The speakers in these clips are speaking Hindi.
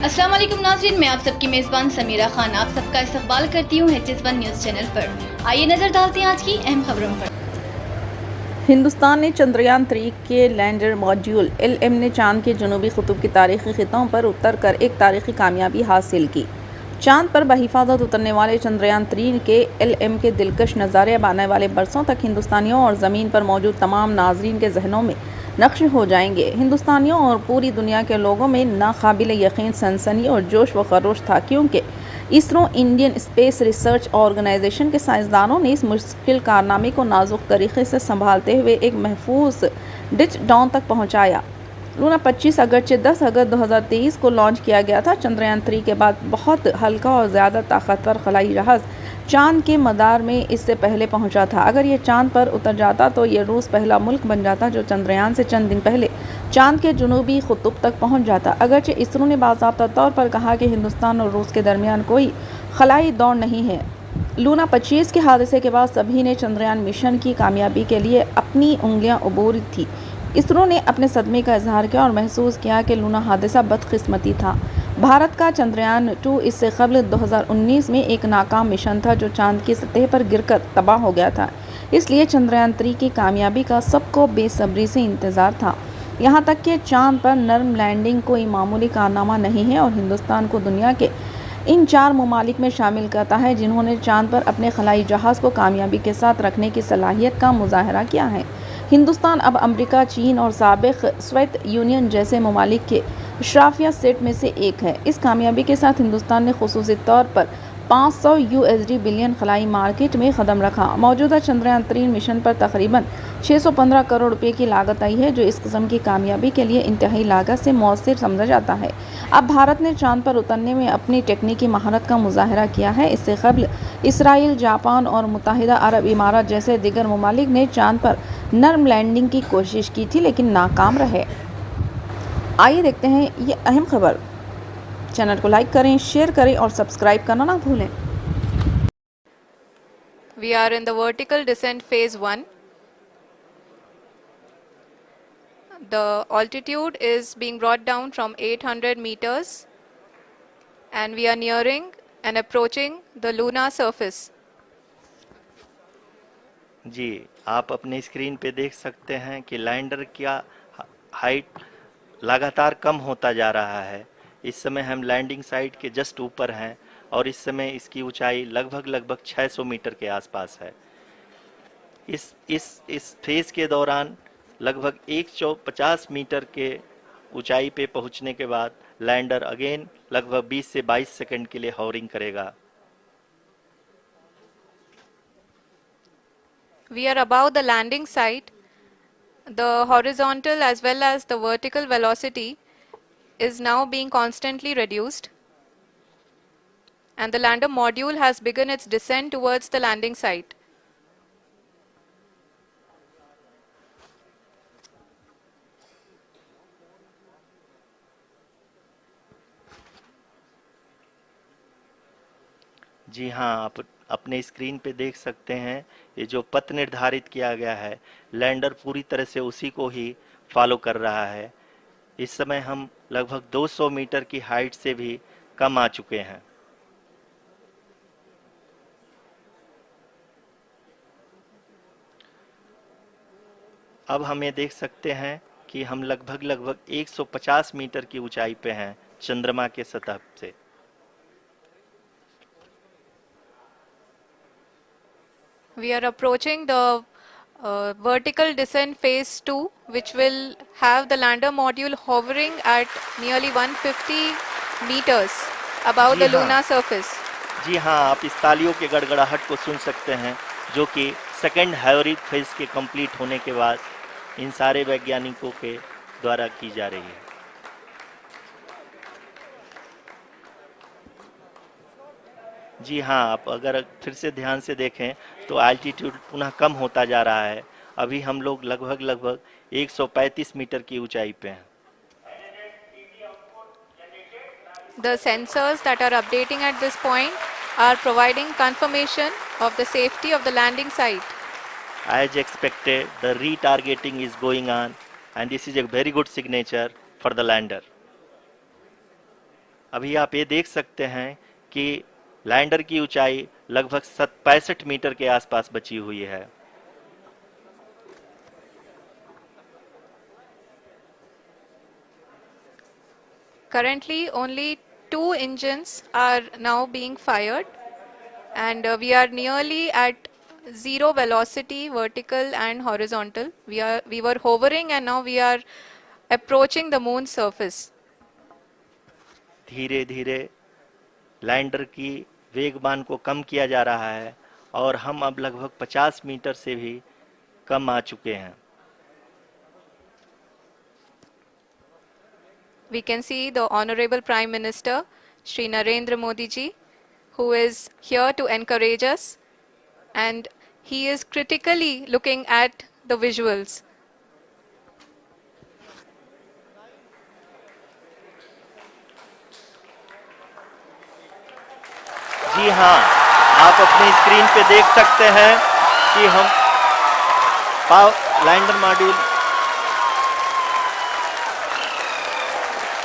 अस्सलाम वालेकुम नाज़रीन, मैं आप सबकी मेज़बान समीरा खान आप सबका इस्तकबाल करती हूँ HS1 न्यूज़ चैनल पर। आइए नज़र डालते हैं आज की अहम खबरों पर। हिंदुस्तान ने चंद्रयान 3 के लैंडर मॉड्यूल LM ने चांद के जनूबी क़ुतुब की तारीखी खिताओं पर उतर कर एक तारीखी कामयाबी हासिल की। चांद पर बहिफाजत उतरने वाले चंद्रयान 3 के LM के दिलकश नज़ारे अब आने वाले बरसों तक हिंदुस्तानियों और ज़मीन पर मौजूद तमाम नाजरीन के जहनों में नक्श हो जाएंगे। हिंदुस्तानियों और पूरी दुनिया के लोगों में नाकाबिल यकीन सनसनी और जोश व खरोश था, क्योंकि ISRO Indian space research organisation के साइंसदानों ने इस मुश्किल कारनामे को नाजुक तरीके से संभालते हुए एक महफूज डिच डाउन तक पहुंचाया। लूना 25 अगरचे 10 अगस्त 2023 को लॉन्च किया गया था। चंद्रयान 3 के बाद बहुत हल्का और ज़्यादा ताकतवर खलाई जहाज़ चांद के मदार में इससे पहले पहुंचा था। अगर ये चांद पर उतर जाता तो ये रूस पहला मुल्क बन जाता जो चंद्रयान से चंद दिन पहले चांद के जनूबी क़ुतुब तक पहुंच जाता। अगरचे इसरो ने बाज़ाब्ता तौर पर कहा कि हिंदुस्तान और रूस के दरमियान कोई खलाई दौड़ नहीं है। लूना 25 के हादसे के बाद सभी ने चंद्रयान मिशन की कामयाबी के लिए अपनी उंगलियां उबोरी थी। इसरो ने अपने सदमे का इजहार किया और महसूस किया कि लूना हादसा बदकिस्मती था। भारत का चंद्रयान 2 इससे कबल 2019 में एक नाकाम मिशन था जो चांद की सतह पर गिरकर तबाह हो गया था। इसलिए चंद्रयान 3 की कामयाबी का सबको बेसब्री से इंतज़ार था। यहाँ तक कि चांद पर नर्म लैंडिंग कोई मामूली कारनामा नहीं है और हिंदुस्तान को दुनिया के इन 4 ममालिक में शामिल करता है जिन्होंने चांद पर अपने खलाई जहाज़ को कामयाबी के साथ रखने की सलाहियत का मुजाहरा किया है। हिंदुस्तान अब अमेरिका, चीन और साबिक सोवियत यूनियन जैसे ममालिक के अशराफिया सेट में से एक है। इस कामयाबी के साथ हिंदुस्तान ने खुसूसी तौर पर 500 USD बिलियन खलाई मार्केट में कदम रखा। मौजूदा चंद्रयान 3 मिशन पर तकरीबन 615 करोड़ रुपए की लागत आई है, जो इस किस्म की कामयाबी के लिए इंतहाई लागत से मौसर समझा जाता है। अब भारत ने चांद पर उतरने में अपनी टेक्निकी महारत का मुजाहरा किया है। इससे कबल इसराइल, जापान और मुत्तहिदा अरब इमारात जैसे दीगर ममालिक ने चांद पर नर्म लैंडिंग की कोशिश की थी, लेकिन नाकाम रहे। आइए देखते हैं ये अहम खबर। चैनल को लाइक करें, शेयर करें और सब्सक्राइब करना ना भूलें। We are in the vertical descent phase 1. The altitude is being brought down from 800 meters and we are nearing and approaching the lunar surface. जी, आप अपने स्क्रीन पे देख सकते हैं कि लैंडर का हाइट लगातार कम होता जा रहा है। इस समय हम लैंडिंग साइट के जस्ट ऊपर हैं और इस समय इसकी ऊंचाई लगभग 600 मीटर के आसपास है। इस फेज के दौरान लगभग 150 मीटर के ऊंचाई पे पहुंचने के बाद लैंडर अगेन लगभग 20 से 22 सेकंड के लिए हॉवरिंग करेगा। We are above the landing site. The horizontal as well as the vertical velocity is now being constantly reduced. And the lander module has begun its descent towards the landing site. जी हाँ, आप अपने स्क्रीन पे देख सकते हैं ये जो पथ निर्धारित किया गया है, लैंडर पूरी तरह से उसी को ही फॉलो कर रहा है। इस समय हम लगभग 200 मीटर की हाइट से भी कम आ चुके हैं। अब हम ये देख सकते हैं कि हम लगभग 150 मीटर की ऊंचाई पे हैं चंद्रमा के सतह से। We are approaching the vertical descent phase 2, which will have the lander module hovering at nearly 150 meters above the lunar surface. जी हाँ, आप इस तालियों के गड़गड़ाहट को सुन सकते हैं, जो कि सेकंड हाइवरिक फेज के कंप्लीट होने के बाद इन सारे वैज्ञानिकों के द्वारा की जा रही है। जी हाँ, आप अगर फिर से ध्यान से देखें तो एल्टीट्यूड पुनः कम होता जा रहा है। अभी हम लोग लगभग 135 मीटर की ऊंचाई पे हैं। The sensors that are updating at this point are providing confirmation of the safety of the landing site. As expected, the retargeting is going on and this is a very good signature for the lander. अभी आप ये देख सकते हैं कि लैंडर की ऊंचाई लगभग 65 मीटर के आसपास बची हुई है। Currently, only 2 engines are now being fired, and we are nearly at zero velocity, vertical and horizontal. We were hovering, and now we are approaching the moon's surface. धीरे धीरे लैंडर की वेगमान को कम किया जा रहा है और हम अब लगभग 50 मीटर से भी कम आ चुके हैं। We can see the Honorable Prime Minister, Shri Narendra Modi ji, who is here to encourage us, and he is critically looking at the visuals. जी हाँ, आप अपनी स्क्रीन पे देख सकते हैं कि हम lander module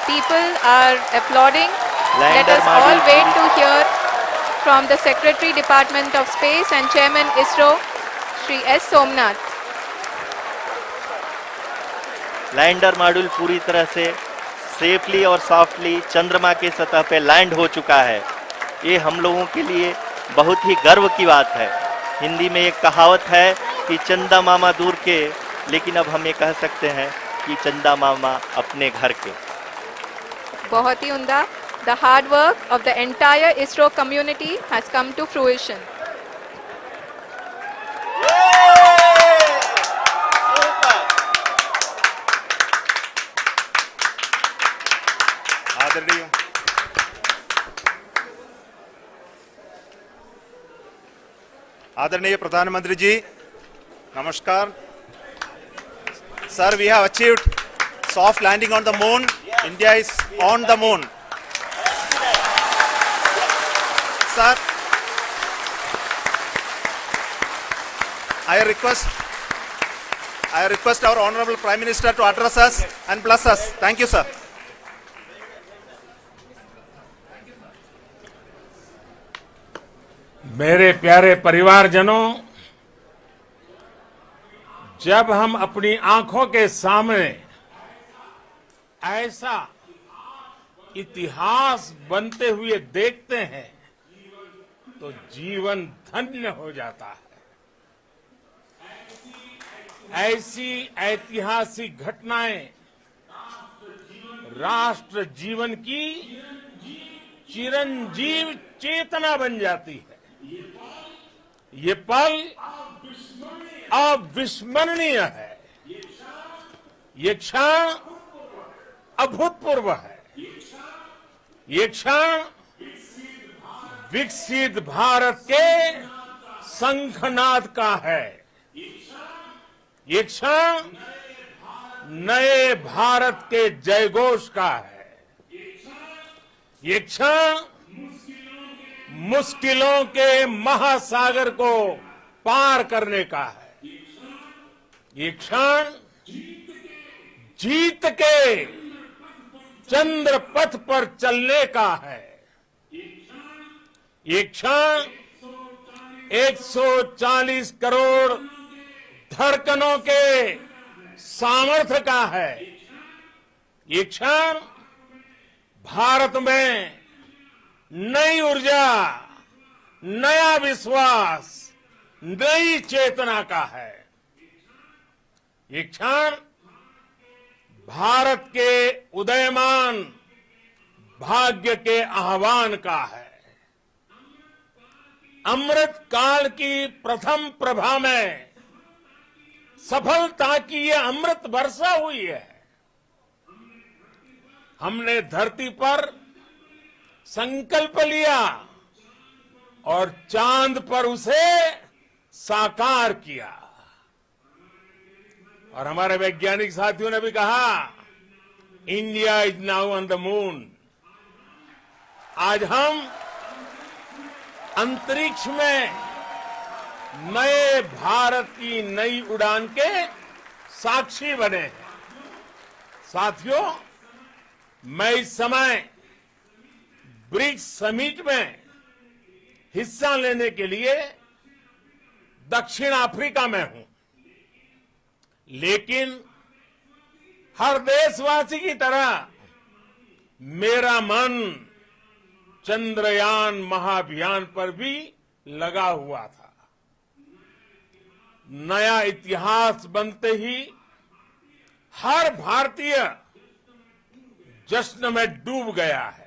People are applauding. Let Lander us all module wait to hear from the Secretary Department of Space and Chairman ISRO, Shri S. Somnath. Lander module पूरी तरह से सेफली और सॉफ्टली चंद्रमा के सतह पे लैंड हो चुका है। ये हम लोगों के लिए बहुत ही गर्व की बात है। हिंदी में एक कहावत है कि चंदा मामा दूर के, लेकिन अब हम ये कह सकते हैं कि चंदा मामा अपने घर के। बहुत ही उम्दा. The hard work of the entire ISRO community has come to fruition. आदरणीय प्रधानमंत्री जी, नमस्कार. Sir, we have achieved soft landing on the moon. India is on the moon. Sir, I request our Honorable Prime Minister to address us and bless us. Thank you, sir. मेरे प्यारे परिवारजनों, जब हम अपनी आंखों के सामने ऐसा इतिहास बनते हुए देखते हैं तो जीवन धन्य हो जाता है। ऐसी ऐतिहासिक घटनाएं राष्ट्र जीवन की चिरंजीव चेतना बन जाती है। ये पल अविस्मरणीय है। ये क्षण अभूतपूर्व है। ये क्षण विकसित भारत के शंखनाद का है। ये क्षण नए भारत के जयघोष का है। ये क्षण मुश्किलों के महासागर को पार करने का है। ये क्षण जीत के चंद्र पथ पर चलने का है। ये क्षण 140 करोड़ धड़कनों के सामर्थ्य का है। ये क्षण भारत में नई ऊर्जा, नया विश्वास, नई चेतना का है। ये क्षण भारत के उदयमान भाग्य के आह्वान का है। अमृत काल की प्रथम प्रभा में सफलता की ये अमृत वर्षा हुई है। हमने धरती पर संकल्प लिया और चांद पर उसे साकार किया। और हमारे वैज्ञानिक साथियों ने भी कहा, India is now on the moon. आज हम अंतरिक्ष में नए भारत की नई उड़ान के साक्षी बने हैं। साथियों, मैं इस समय ब्रिक्स समिट में हिस्सा लेने के लिए दक्षिण अफ्रीका में हूं, लेकिन हर देशवासी की तरह मेरा मन चंद्रयान महाअभियान पर भी लगा हुआ था। नया इतिहास बनते ही हर भारतीय जश्न में डूब गया है।